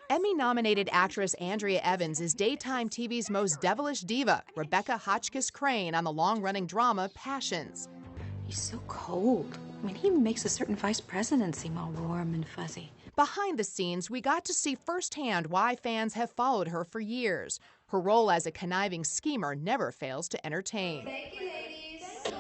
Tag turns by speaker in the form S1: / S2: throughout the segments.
S1: Emmy-nominated actress Andrea Evans is daytime TV's most devilish diva, Rebecca Hotchkiss Crane, on the long-running drama Passions.
S2: He's so cold. I mean, he makes a certain vice president seem all warm and fuzzy.
S1: Behind the scenes, we got to see firsthand why fans have followed her for years. Her role as a conniving schemer never fails to entertain.
S3: Thank you, ladies.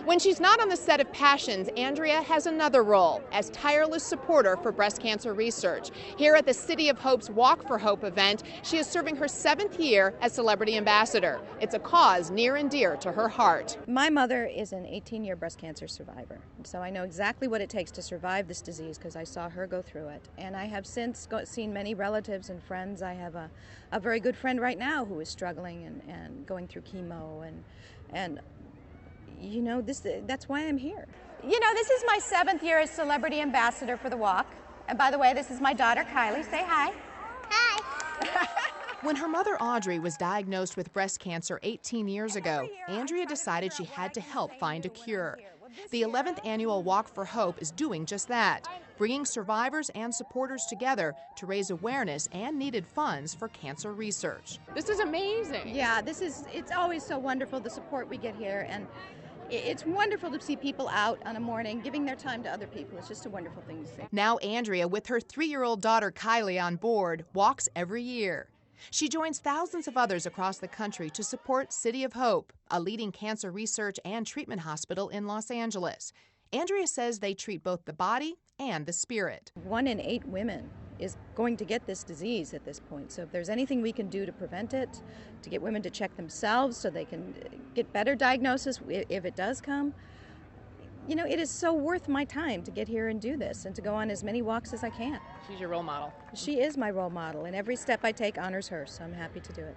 S1: When she's not on the set of Passions, Andrea has another role as tireless supporter for breast cancer research. Here at the City of Hope's Walk for Hope event, she is serving her 7th year as celebrity ambassador. It's a cause near and dear to her heart.
S4: My mother is an 18-year breast cancer survivor, so I know exactly what it takes to survive this disease because I saw her go through it. And I have since seen many relatives and friends. I have a very good friend right now who is struggling and going through chemo and you know, that's why I'm here.
S5: You know, this is my 7th year as celebrity ambassador for the walk. And by the way, this is my daughter, Kylie. Say hi.
S3: Hi.
S1: When her mother, Audrey, was diagnosed with breast cancer 18 years ago, Andrea decided she had to help find a cure. The 11th annual Walk for Hope is doing just that, bringing survivors and supporters together to raise awareness and needed funds for cancer research. This is amazing.
S4: Yeah, it's always so wonderful, the support we get here, and it's wonderful to see people out on a morning giving their time to other people. It's just a wonderful thing to see.
S1: Now Andrea, with her 3-year-old daughter Kylie on board, walks every year. She joins thousands of others across the country to support City of Hope, a leading cancer research and treatment hospital in Los Angeles. Andrea says they treat both the body and the spirit.
S4: 1 in 8 women is going to get this disease at this point. So if there's anything we can do to prevent it, to get women to check themselves so they can get better diagnosis if it does come, you know, it is so worth my time to get here and do this and to go on as many walks as I can.
S1: She's your role model.
S4: She is my role model, and every step I take honors her, so I'm happy to do it.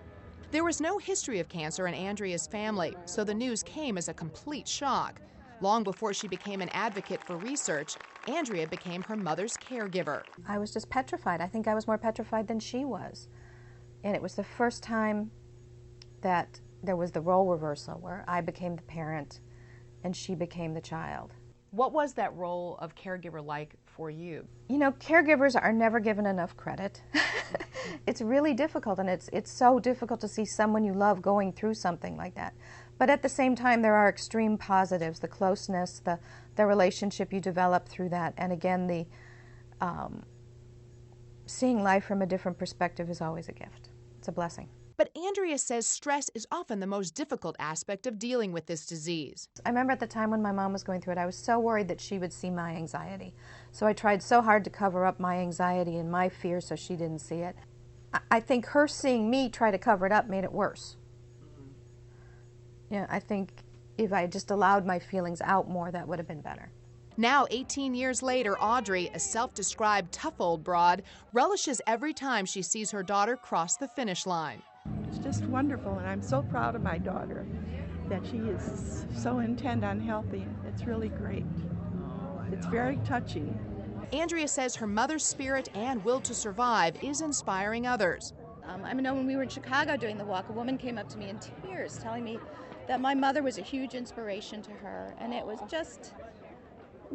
S1: There was no history of cancer in Andrea's family, so the news came as a complete shock. Long before she became an advocate for research, Andrea became her mother's caregiver.
S6: I was just petrified. I think I was more petrified than she was. And it was the first time that there was the role reversal where I became the parent and she became the child.
S1: What was that role of caregiver like for you?
S6: You know, caregivers are never given enough credit. It's really difficult, and it's so difficult to see someone you love going through something like that. But at the same time, there are extreme positives, the closeness, the relationship you develop through that, and again, the seeing life from a different perspective is always a gift. It's a blessing.
S1: But Andrea says stress is often the most difficult aspect of dealing with this disease.
S6: I remember at the time when my mom was going through it, I was so worried that she would see my anxiety. So I tried so hard to cover up my anxiety and my fear so she didn't see it. I think her seeing me try to cover it up made it worse. Yeah, I think if I just allowed my feelings out more, that would have been better.
S1: Now, 18 years later, Audrey, a self-described tough old broad, relishes every time she sees her daughter cross the finish line.
S7: It's just wonderful, and I'm so proud of my daughter that she is so intent on helping. It's really great. It's very touching.
S1: Andrea says her mother's spirit and will to survive is inspiring others.
S4: I know when we were in Chicago doing the walk, a woman came up to me in tears telling me that my mother was a huge inspiration to her, and it was just,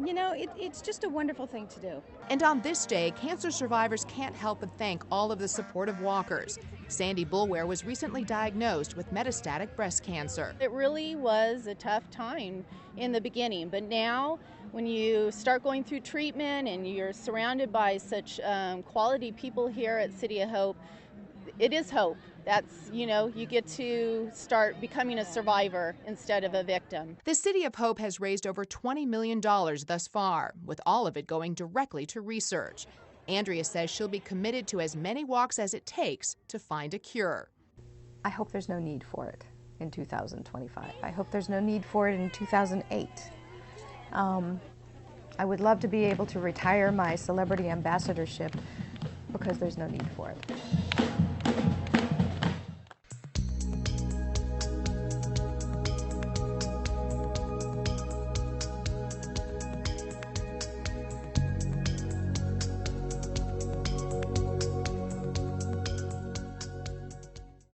S4: you know, it's just a wonderful thing to do.
S1: And on this day, cancer survivors can't help but thank all of the supportive walkers. Sandy Bulware was recently diagnosed with metastatic breast cancer.
S8: It really was a tough time in the beginning, but now when you start going through treatment and you're surrounded by such quality people here at City of Hope, it is hope. That's, you know, you get to start becoming a survivor instead of a victim.
S1: The City of Hope has raised over $20 million thus far, with all of it going directly to research. Andrea says she'll be committed to as many walks as it takes to find a cure.
S6: I hope there's no need for it in 2025. I hope there's no need for it in 2008. I would love to be able to retire my celebrity ambassadorship because there's no need for it.